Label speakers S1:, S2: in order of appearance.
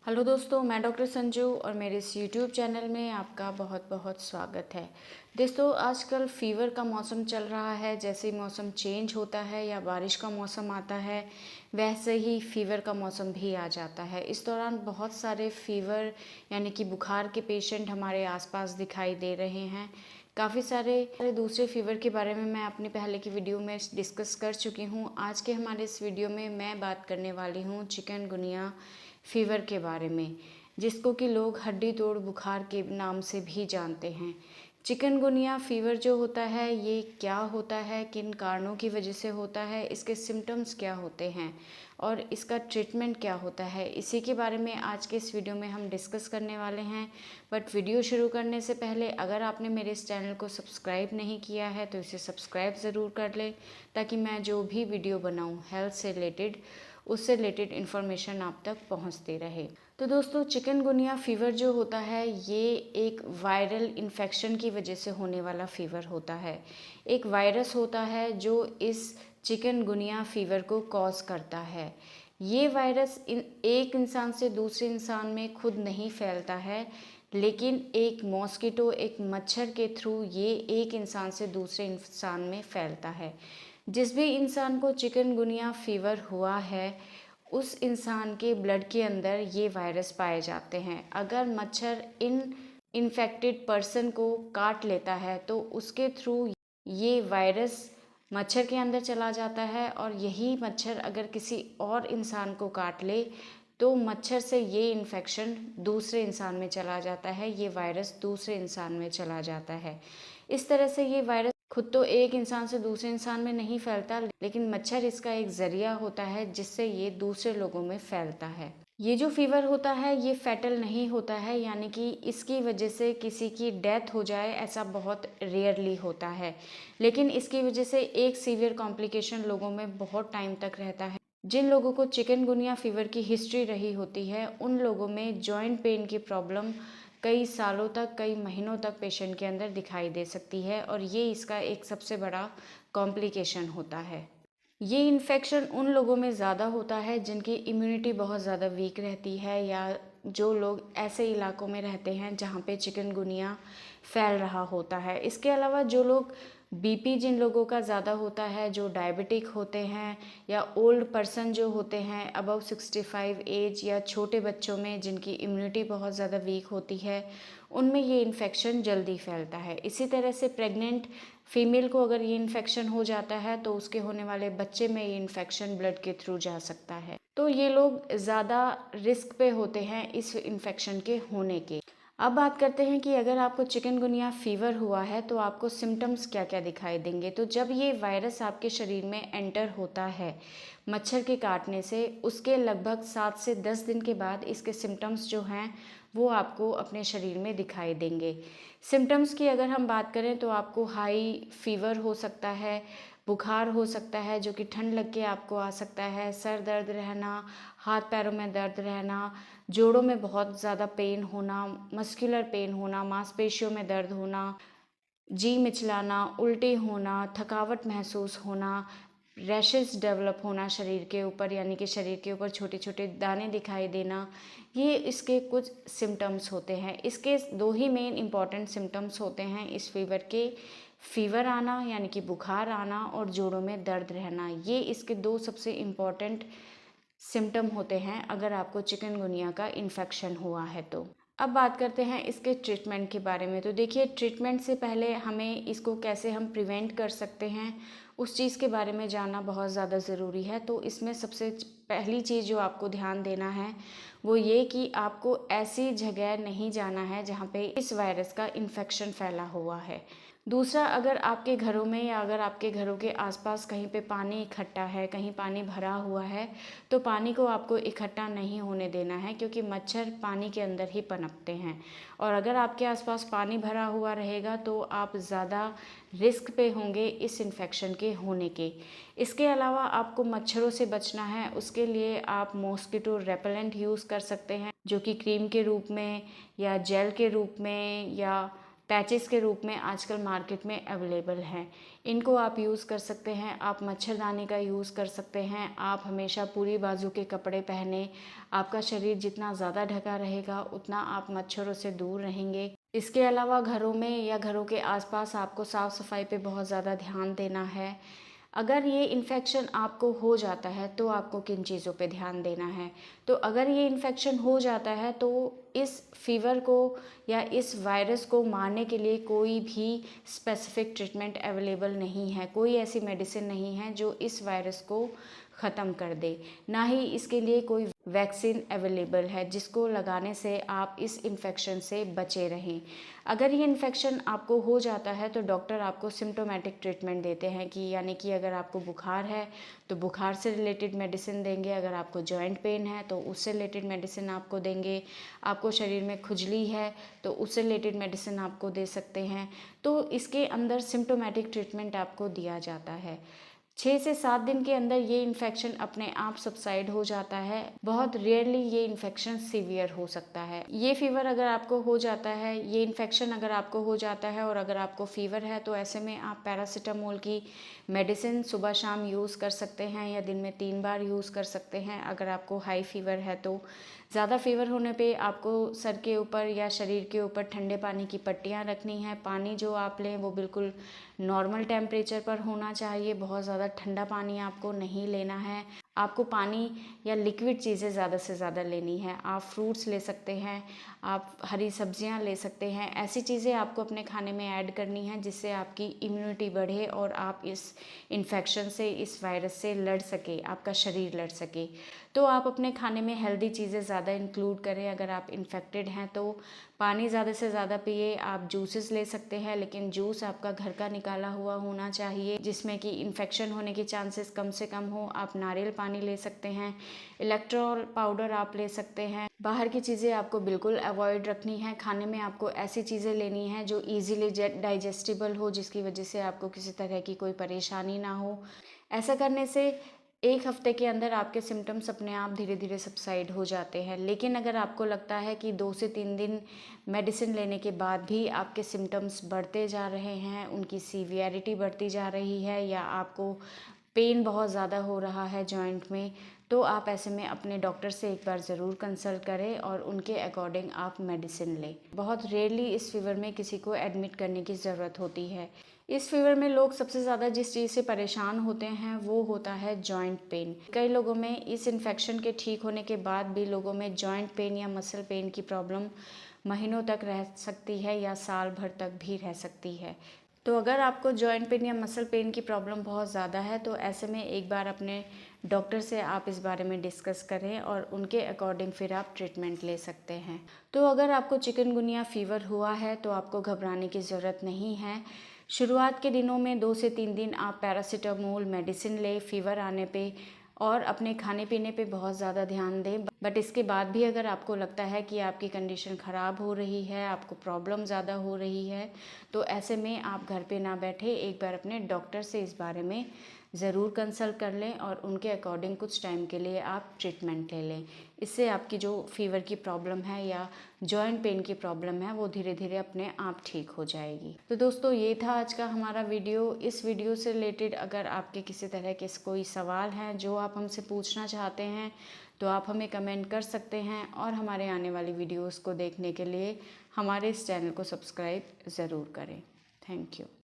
S1: Hello दोस्तों, मैं doctor Sanju और मेरे इस यूट्यूब चैनल में आपका बहुत बहुत स्वागत है। दोस्तों, आजकल फ़ीवर का मौसम चल रहा है। जैसे ही मौसम चेंज होता है या बारिश का मौसम आता है, वैसे ही फ़ीवर का मौसम भी आ जाता है। इस दौरान बहुत सारे फ़ीवर यानी कि बुखार के पेशेंट हमारे आसपास दिखाई दे रहे हैं। काफ़ी सारे दूसरे फ़ीवर के बारे में मैं अपनी पहले की वीडियो में डिस्कस कर चुकी हूँ। आज के हमारे इस वीडियो में मैं बात करने वाली हूँ चिकनगुनिया फ़ीवर के बारे में, जिसको कि लोग हड्डी तोड़ बुखार के नाम से भी जानते हैं। चिकनगुनिया फ़ीवर जो होता है, ये क्या होता है, किन कारणों की वजह से होता है, इसके सिम्टम्स क्या होते हैं और इसका ट्रीटमेंट क्या होता है, इसी के बारे में आज के इस वीडियो में हम डिस्कस करने वाले हैं। बट वीडियो शुरू करने से पहले अगर आपने मेरे इस चैनल को सब्सक्राइब नहीं किया है तो इसे सब्सक्राइब ज़रूर कर लें, ताकि मैं जो भी वीडियो बनाऊँ हेल्थ से रिलेटेड, उससे रिलेटेड इन्फॉर्मेशन आप तक पहुंचती रहे। तो दोस्तों, चिकनगुनिया फ़ीवर जो होता है, ये एक वायरल इन्फेक्शन की वजह से होने वाला फ़ीवर होता है। एक वायरस होता है जो इस चिकनगुनिया फ़ीवर को कॉज करता है। ये वायरस एक इंसान से दूसरे इंसान में खुद नहीं फैलता है, लेकिन एक मॉस्किटो, एक मच्छर के थ्रू ये एक इंसान से दूसरे इंसान में फैलता है। जिस भी इंसान को चिकनगुनिया फ़ीवर हुआ है, उस इंसान के ब्लड के अंदर ये वायरस पाए जाते हैं। अगर मच्छर इन्फेक्टेड पर्सन को काट लेता है तो उसके थ्रू ये वायरस मच्छर के अंदर चला जाता है, और यही मच्छर अगर किसी और इंसान को काट ले तो मच्छर से ये इन्फेक्शन दूसरे इंसान में चला जाता है, ये वायरस दूसरे इंसान में चला जाता है। इस तरह से ये वायरस खुद तो एक इंसान से दूसरे इंसान में नहीं फैलता, लेकिन मच्छर इसका एक ज़रिया होता है जिससे ये दूसरे लोगों में फैलता है। ये जो फ़ीवर होता है, ये फैटल नहीं होता है, यानी कि इसकी वजह से किसी की डेथ हो जाए ऐसा बहुत रेयरली होता है। लेकिन इसकी वजह से एक सीवियर कॉम्प्लिकेशन लोगों में बहुत टाइम तक रहता है। जिन लोगों को चिकनगुनिया फ़ीवर की हिस्ट्री रही होती है, उन लोगों में जॉइंट पेन की प्रॉब्लम कई सालों तक, कई महीनों तक पेशेंट के अंदर दिखाई दे सकती है, और ये इसका एक सबसे बड़ा कॉम्प्लिकेशन होता है। ये इन्फेक्शन उन लोगों में ज़्यादा होता है जिनकी इम्यूनिटी बहुत ज़्यादा वीक रहती है, या जो लोग ऐसे इलाकों में रहते हैं जहाँ पे चिकनगुनिया फैल रहा होता है। इसके अलावा जो लोग बीपी जिन लोगों का ज़्यादा होता है, जो डायबिटिक होते हैं, या ओल्ड पर्सन जो होते हैं अबव 65 एज, या छोटे बच्चों में जिनकी इम्यूनिटी बहुत ज़्यादा वीक होती है, उनमें ये इन्फेक्शन जल्दी फैलता है। इसी तरह से प्रेग्नेंट फीमेल को अगर ये इन्फेक्शन हो जाता है तो उसके होने वाले बच्चे में ये इन्फेक्शन ब्लड के थ्रू जा सकता है। तो ये लोग ज़्यादा रिस्क पे होते हैं इस इन्फेक्शन के होने के। अब बात करते हैं कि अगर आपको चिकनगुनिया फ़ीवर हुआ है तो आपको सिम्टम्स क्या क्या दिखाई देंगे। तो जब ये वायरस आपके शरीर में एंटर होता है मच्छर के काटने से, उसके लगभग 7 से 10 दिन के बाद इसके सिम्टम्स जो हैं वो आपको अपने शरीर में दिखाई देंगे। सिम्टम्स की अगर हम बात करें तो आपको हाई फ़ीवर हो सकता है, बुखार हो सकता है जो कि ठंड लग के आपको आ सकता है, सर दर्द रहना, हाथ पैरों में दर्द रहना, जोड़ों में बहुत ज़्यादा पेन होना, मस्कुलर पेन होना, मांसपेशियों में दर्द होना, जी मिचलाना, उल्टी होना, थकावट महसूस होना, रैशेस डेवलप होना शरीर के ऊपर, यानी कि शरीर के ऊपर छोटे छोटे दाने दिखाई देना, ये इसके कुछ सिम्टम्स होते हैं। इसके दो ही मेन इम्पॉर्टेंट सिम्टम्स होते हैं इस फीवर के, फीवर आना यानी कि बुखार आना, और जोड़ों में दर्द रहना। ये इसके दो सबसे इम्पॉर्टेंट सिम्टम होते हैं अगर आपको चिकनगुनिया का इन्फेक्शन हुआ है तो। अब बात करते हैं इसके ट्रीटमेंट के बारे में। तो देखिए, ट्रीटमेंट से पहले हमें इसको कैसे हम प्रिवेंट कर सकते हैं उस चीज़ के बारे में जानना बहुत ज़्यादा ज़रूरी है। तो इसमें सबसे पहली चीज़ जो आपको ध्यान देना है वो ये कि आपको ऐसी जगह नहीं जाना है जहाँ पे इस वायरस का इन्फेक्शन फैला हुआ है। दूसरा, अगर आपके घरों में या अगर आपके घरों के आसपास कहीं पे पानी इकट्ठा है, कहीं पानी भरा हुआ है, तो पानी को आपको इकट्ठा नहीं होने देना है, क्योंकि मच्छर पानी के अंदर ही पनपते हैं। और अगर आपके आसपास पानी भरा हुआ रहेगा तो आप ज़्यादा रिस्क पे होंगे इस इन्फेक्शन के होने के। इसके अलावा आपको मच्छरों से बचना है, उसके लिए आप मॉस्किटो रेपेलेंट यूज़ कर सकते हैं, जो कि क्रीम के रूप में या जेल के रूप में या पैचेस के रूप में आजकल मार्केट में अवेलेबल हैं। इनको आप यूज़ कर सकते हैं। आप मच्छरदानी का यूज़ कर सकते हैं। आप हमेशा पूरी बाजू के कपड़े पहने। आपका शरीर जितना ज़्यादा ढका रहेगा उतना आप मच्छरों से दूर रहेंगे। इसके अलावा घरों में या घरों के आसपास आपको साफ़ सफाई पे बहुत ज़्यादा ध्यान देना है। अगर ये इन्फेक्शन आपको हो जाता है तो आपको किन चीज़ों पे ध्यान देना है। तो अगर ये इन्फेक्शन हो जाता है तो इस फीवर को या इस वायरस को मारने के लिए कोई भी स्पेसिफिक ट्रीटमेंट अवेलेबल नहीं है। कोई ऐसी मेडिसिन नहीं है जो इस वायरस को ख़त्म कर दे। ना ही इसके लिए कोई वैक्सीन अवेलेबल है जिसको लगाने से आप इस इन्फेक्शन से बचे रहें। अगर ये इन्फेक्शन आपको हो जाता है तो डॉक्टर आपको सिम्टोमेटिक ट्रीटमेंट देते हैं कि यानी कि अगर आपको बुखार है तो बुखार से रिलेटेड मेडिसिन देंगे। अगर आपको जॉइंट पेन है तो उससे रिलेटेड मेडिसिन आपको देंगे। आपको शरीर में खुजली है तो उससे रिलेटेड मेडिसिन आपको दे सकते हैं। तो इसके अंदर सिम्टोमेटिक ट्रीटमेंट आपको दिया जाता है। 6 से 7 दिन के अंदर ये इन्फेक्शन अपने आप सबसाइड हो जाता है। बहुत रेयरली ये इन्फेक्शन सीवियर हो सकता है। ये फीवर अगर आपको हो जाता है, ये इन्फेक्शन अगर आपको हो जाता है और अगर आपको फीवर है तो ऐसे में आप पैरासीटामोल की मेडिसिन सुबह शाम यूज़ कर सकते हैं या दिन में 3 बार यूज़ कर सकते हैं। अगर आपको हाई फीवर है तो ज़्यादा फीवर होने पे आपको सर के ऊपर या शरीर के ऊपर ठंडे पानी की पट्टियाँ रखनी है। पानी जो आप लें वो बिल्कुल नॉर्मल टेम्परेचर पर होना चाहिए। बहुत ज़्यादा ठंडा पानी आपको नहीं लेना है। आपको पानी या लिक्विड चीज़ें ज़्यादा से ज़्यादा लेनी है। आप फ्रूट्स ले सकते हैं, आप हरी सब्जियां ले सकते हैं। ऐसी चीज़ें आपको अपने खाने में ऐड करनी है जिससे आपकी इम्यूनिटी बढ़े और आप इस इन्फेक्शन से, इस वायरस से लड़ सके, आपका शरीर लड़ सके। तो आप अपने खाने में हेल्दी चीज़ें ज़्यादा इंक्लूड करें। अगर आप इन्फेक्टेड हैं तो पानी ज़्यादा से ज़्यादा पिए। आप जूसेस ले सकते हैं लेकिन जूस आपका घर का निकाला हुआ होना चाहिए जिसमें कि इन्फेक्शन होने के चांसेस कम से कम हो। आप नारियल पानी ले सकते हैं। इलेक्ट्रॉल पाउडर आप ले सकते हैं। बाहर की चीज़ें आपको बिल्कुल अवॉइड रखनी है। खाने में आपको ऐसी चीज़ें लेनी है जो ईजिली डाइजेस्टिबल हो, जिसकी वजह से आपको किसी तरह की कोई परेशानी ना हो। ऐसा करने से 1 हफ्ते के अंदर आपके सिम्टम्स अपने आप धीरे धीरे सबसाइड हो जाते हैं। लेकिन अगर आपको लगता है कि 2 से 3 दिन मेडिसिन लेने के बाद भी आपके सिम्टम्स बढ़ते जा रहे हैं, उनकी सीवियरिटी बढ़ती जा रही है या आपको पेन बहुत ज़्यादा हो रहा है जॉइंट में, तो आप ऐसे में अपने डॉक्टर से एक बार ज़रूर कंसल्ट करें और उनके अकॉर्डिंग आप मेडिसिन लें। बहुत रेयरली इस फीवर में किसी को एडमिट करने की ज़रूरत होती है। इस फीवर में लोग सबसे ज़्यादा जिस चीज़ से परेशान होते हैं वो होता है जॉइंट पेन। कई लोगों में इस इन्फेक्शन के ठीक होने के बाद भी लोगों में जॉइंट पेन या मसल पेन की प्रॉब्लम महीनों तक रह सकती है या साल भर तक भी रह सकती है। तो अगर आपको जॉइंट पेन या मसल पेन की प्रॉब्लम बहुत ज़्यादा है तो ऐसे में एक बार अपने डॉक्टर से आप इस बारे में डिस्कस करें और उनके अकॉर्डिंग फिर आप ट्रीटमेंट ले सकते हैं। तो अगर आपको चिकनगुनिया फ़ीवर हुआ है तो आपको घबराने की ज़रूरत नहीं है। शुरुआत के दिनों में 2 से 3 दिन आप पैरासीटामोल मेडिसिन लें फीवर आने पे और अपने खाने पीने पे बहुत ज़्यादा ध्यान दें। बट इसके बाद भी अगर आपको लगता है कि आपकी कंडीशन ख़राब हो रही है, आपको प्रॉब्लम ज़्यादा हो रही है, तो ऐसे में आप घर पे ना बैठे एक बार अपने डॉक्टर से इस बारे में ज़रूर कंसल्ट कर लें और उनके अकॉर्डिंग कुछ टाइम के लिए आप ट्रीटमेंट ले लें। इससे आपकी जो फीवर की प्रॉब्लम है या जॉइंट पेन की प्रॉब्लम है वो धीरे धीरे अपने आप ठीक हो जाएगी। तो दोस्तों ये था आज का हमारा वीडियो। इस वीडियो से रिलेटेड अगर आपके किसी तरह के कोई सवाल हैं जो आप हमसे पूछना चाहते हैं तो आप हमें कमेंट कर सकते हैं और हमारे आने वाली वीडियोज़ को देखने के लिए हमारे इस चैनल को सब्सक्राइब ज़रूर करें। Thank you.